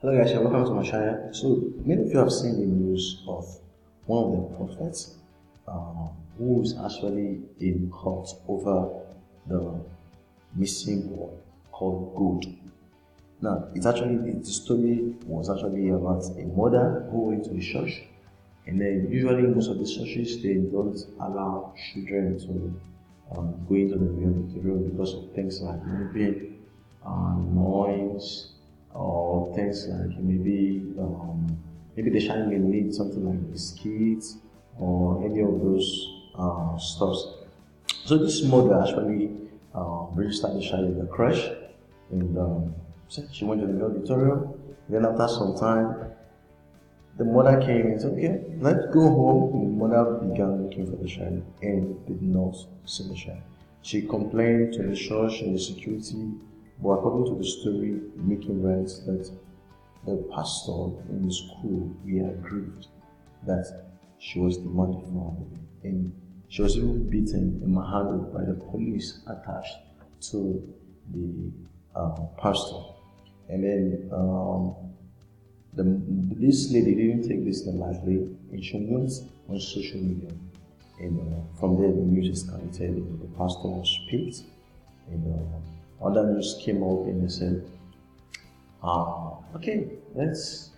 Hello guys, and welcome to my channel. So many of you have seen the news of one of the prophets who is actually in court over the missing boy called Gold. Now, the story was actually about a mother who went to the church, and then usually most of the churches they don't allow children to go into the room because of things like maybe noise or things like maybe the child may need something like biscuits or any of those stuffs. So this mother actually registered the child in the creche, and she went to the auditorium. Then after some time, the mother came and said, "Okay, let's go home." And the mother began looking for the child and did not see the child. She complained to the church and the security, but according to the story making writes that the pastor in the school we agreed that she was demanded for her, and she was even beaten and manhandled by the police attached to the pastor. And then this lady didn't take this lightly, and she went on social media, and from there the news escalated, and the pastor was picked, and other news came up, and they said, okay, let's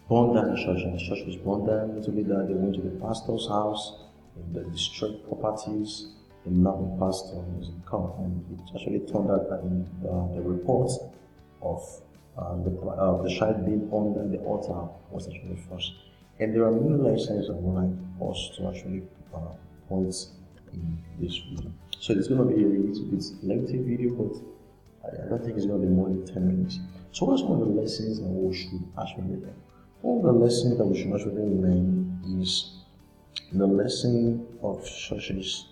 burn down the church. And the church was burned down. Not only that, they went to the pastor's house and they destroyed properties, and now the pastor was in court. And it actually turned out that in the report of the child being under the altar was actually false. And there are many lessons I would like us to actually point in this video. So it's going to be a little bit lengthy video, but I don't think it's going to be more than 10 minutes. So what's one of the lessons that we should actually learn? One of the lessons that we should actually learn is the lesson of churches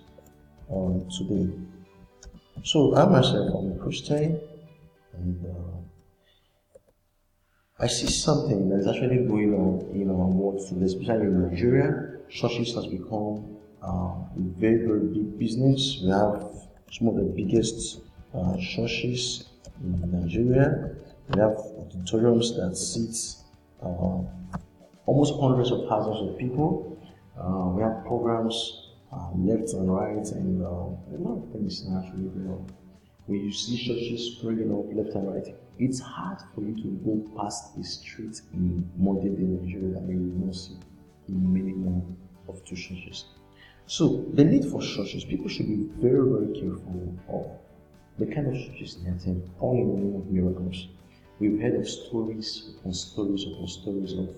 today. So I myself am a Christian, and I see something that's actually going on in our world today, especially in Nigeria. Churches has become a very, very big business. We have some of the biggest churches in Nigeria. We have auditoriums that seat almost hundreds of thousands of people. We have programs left and right, and a lot of things actually going on. When you see churches springing up left and right, it's hard for you to go past a street in modern day Nigeria that you will not see in many more of two churches. So the need for churches, people should be very, very careful of the kind of churches they attend, all in the name of miracles. We've heard of stories upon stories upon stories of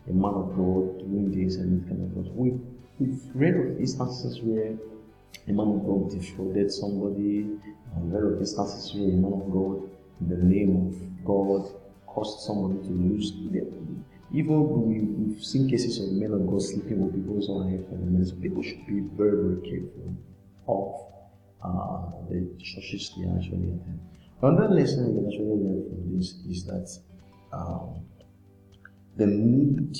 a man of God doing this and that kind of God. We've read of instances where a man of God defrauded somebody, and read of instances where a man of God, in the name of God, caused somebody to lose their money. Even we've seen cases of men of God sleeping with people's wives, and so people should be very, very careful of the churches they actually attend. Another lesson we can actually learn from this is that the need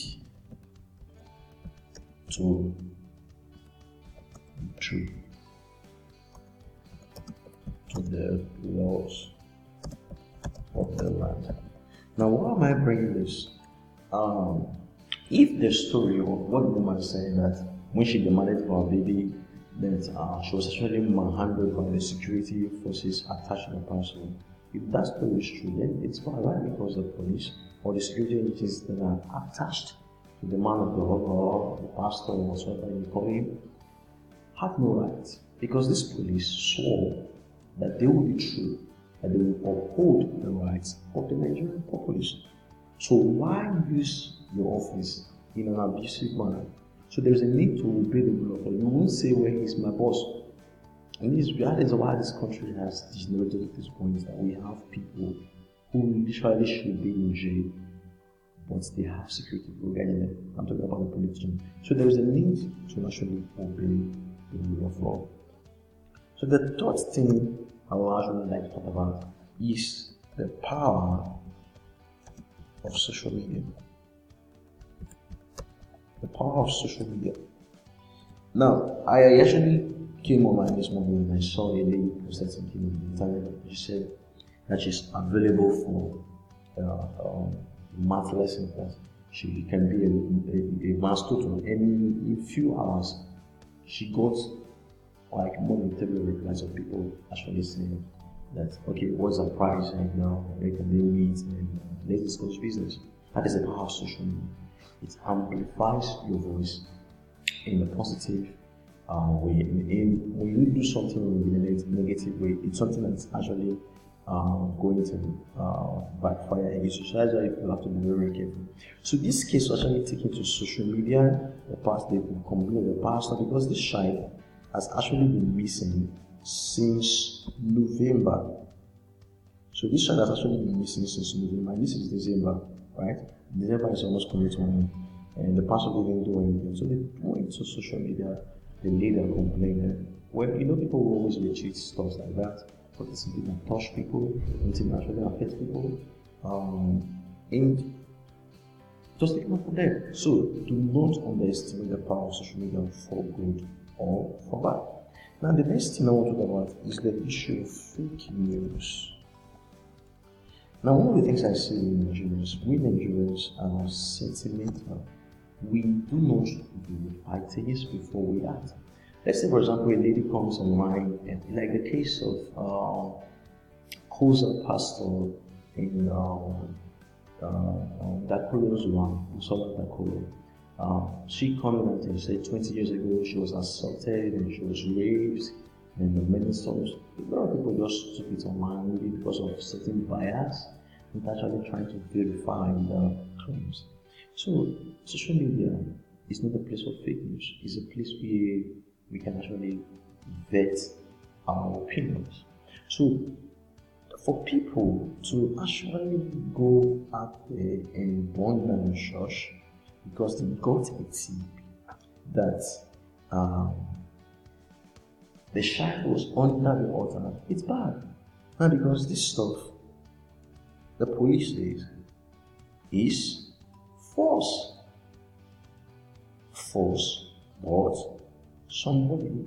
to be true to the laws of the land. Now, why am I bringing this? If the story of what the woman said that when she demanded for her baby, that she was actually manhandled by the security forces attached to the pastor, if that story is true, then it's fine, right? Because the police or the security agencies that are attached to the man of God or the pastor or whatever you call him have no right, because this police swore that they will be true, that they will uphold the rights of the Nigerian populace. So why use your office in an abusive manner? So there's a need to obey the rule of law. You won't say, "Well, he's my boss." And that is why this country has degenerated to this point, that we have people who literally should be in jail, but they have security guiding them. I'm talking about the politicians. So there is a need to actually obey the rule of law. So the third thing I would actually like to talk about is the power of social media. The power of social media. Now, I actually came online this morning and I saw a lady posted something on the internet. She said that she's available for math lesson class. She can be a math tutor, and in few hours, she got like more than 3 replies of people actually saying that, okay, what's our price right now? Where can they meet? And let's discuss business. That is the power of social media. It amplifies your voice in a positive way. When you do something in a negative way, it's something that's actually going to backfire against you. So that's why you have to be very, very careful. So this case was actually taken to social media. The past they complained the pastor because this child has actually been missing since November. So this child has actually been missing since November. And this is December, right? December is almost coming to an end, and the pastor didn't do anything. So they went to social media. The leader complained. Well, people will always retreat stuff like that. But it's something that touch people, something that actually affect people, and just take it from there. So do not underestimate the power of social media for good or for bad. Now, the next thing I want to talk about is the issue of fake news. Now, one of the things I see in Nigerians, we Nigerians are sentimental. We do not verify things before we act. Let's say, for example, a lady comes online, and like the case of Koza pastor in Dakuro's one, Akure. She commented and said 20 years ago she was assaulted and she was raped and many stories. A lot of people just took it online maybe because of certain bias and actually trying to verify the claims. So social media is not a place for fake news. It's a place where we can actually vet our opinions. So for people to actually go out there and burn down the church because they got a tip that the child was under the altar, it's bad. Now, because this stuff, the police says, is false. False, but somebody,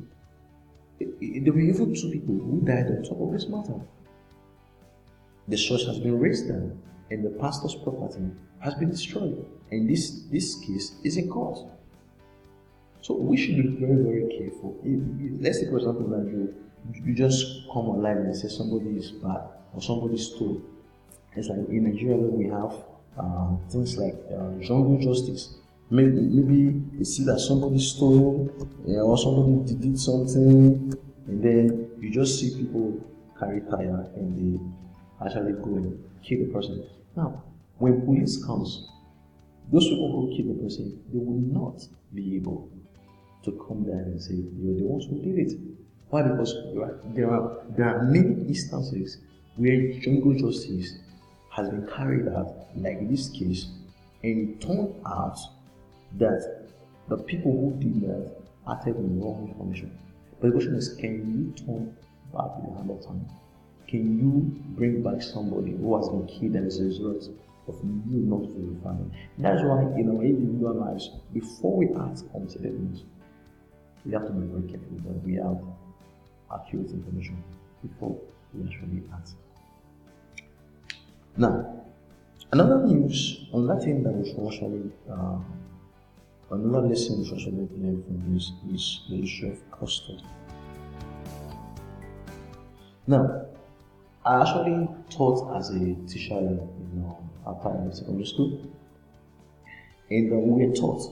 there were even 2 people who died on top of this matter. The church has been raised down, and the pastor's property has been destroyed, and this case is in court. So we should be very, very careful. Let's say, for example, that you just come online and say somebody is bad or somebody stole. It's like in Nigeria we have things like jungle justice. Maybe you see that somebody stole or somebody did something, and then you just see people carry tire and they actually go and kill the person. Now, when police comes, those people who kill the person, they will not be able to come there and say you're the ones who did it. Why? Because there are many instances where jungle justice has been carried out, like this case, and it turned out that the people who did that acted on wrong information. But the question is, can you turn back the hand of time? Can you bring back somebody who has been killed as a result of you not verifying? That's why in our individual lives, before we act on certain things, we have to be very careful that we have accurate information before we actually act. Now, another thing that we should actually, another lesson we should actually learn from this is the issue of custody. Now, I actually taught as a teacher after in secondary school, and we were taught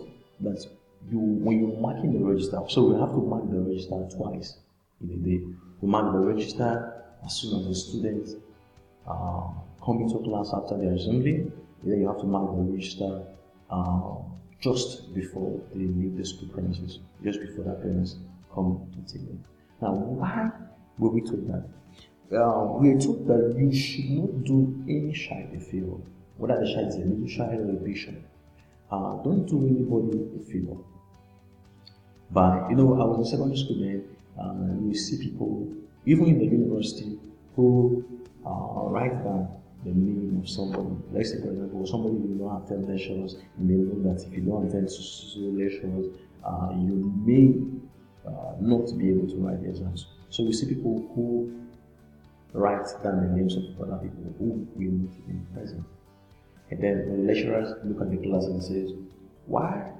that when you're marking the register, so we have to mark the register twice in a day. We mark the register as soon as the students come into class after their assembly, and then you have to mark the register just before they leave the school premises, just before their parents come to take them. Now, why were we told that? We are told that you should not do any child a favor, whether the child is a little child or a big child. Don't do anybody a favor. But I was in secondary school then, we see people, even in the university, who write down the name of somebody. Let's say, for example, somebody will not attend lectures, and they know that if you don't attend lectures, you may not be able to write the exams. So we see people who write down the names of other people who will not be present. And then when the lecturers look at the class and says, why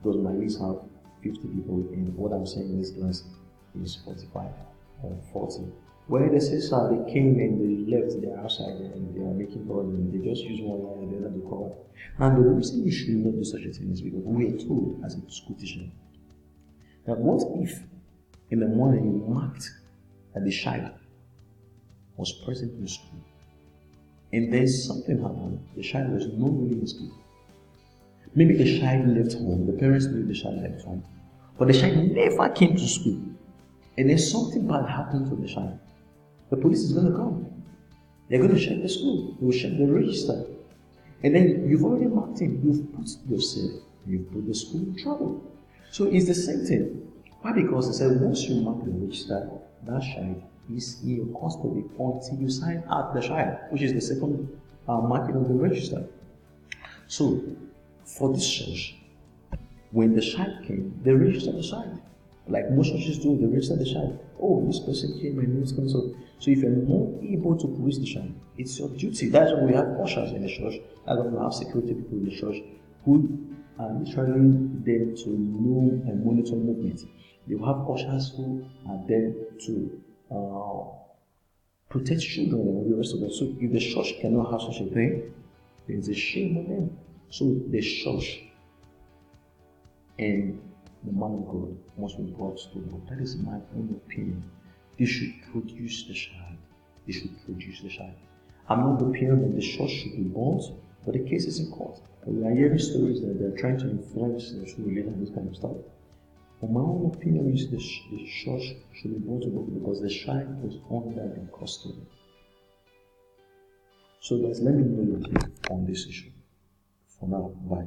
does my list have 50 people and what I'm saying in this class is 45 or 40? Well, they say, sir, they came and they left, they're outside and they are making problems. They just use one line and the other to cover. And the reason we should not do such a thing is because we are told as a school teacher that what if in the morning you marked that the child was present in school and then something happened, the child was not really in school. Maybe the child left home, the parents knew the child left home, but the child never came to school. And then something bad happened to the child. The police is going to come. They're going to check the school. They will check the register. And then you've already marked him. You've put yourself, you've put the school in trouble. So it's the same thing. Why? Because they said once you mark the register, that child is in your custody until you sign out the child, which is the second marking of the register. So for this church, when the child came, they registered the child. Like most churches do, they register the child. Oh, this person came and this person. So if you're not able to police the child, it's your duty. That's why we have ushers in the church. That's why we have security people in the church who are literally there to know and monitor movement. You have ushers who are there to protect children and the rest of them. So if the church cannot have such a thing, then it's a shame on them. So the church and the man of God must be brought to book. That is my own opinion. They should produce the child. They should produce the child. I'm not the opinion that the church should be burnt, but the case is in court. We are hearing stories that they're trying to influence the school and this kind of stuff. But my own opinion is the church should be brought to book because the child was under the custody. So guys, let me know your take on this issue. For now, bye.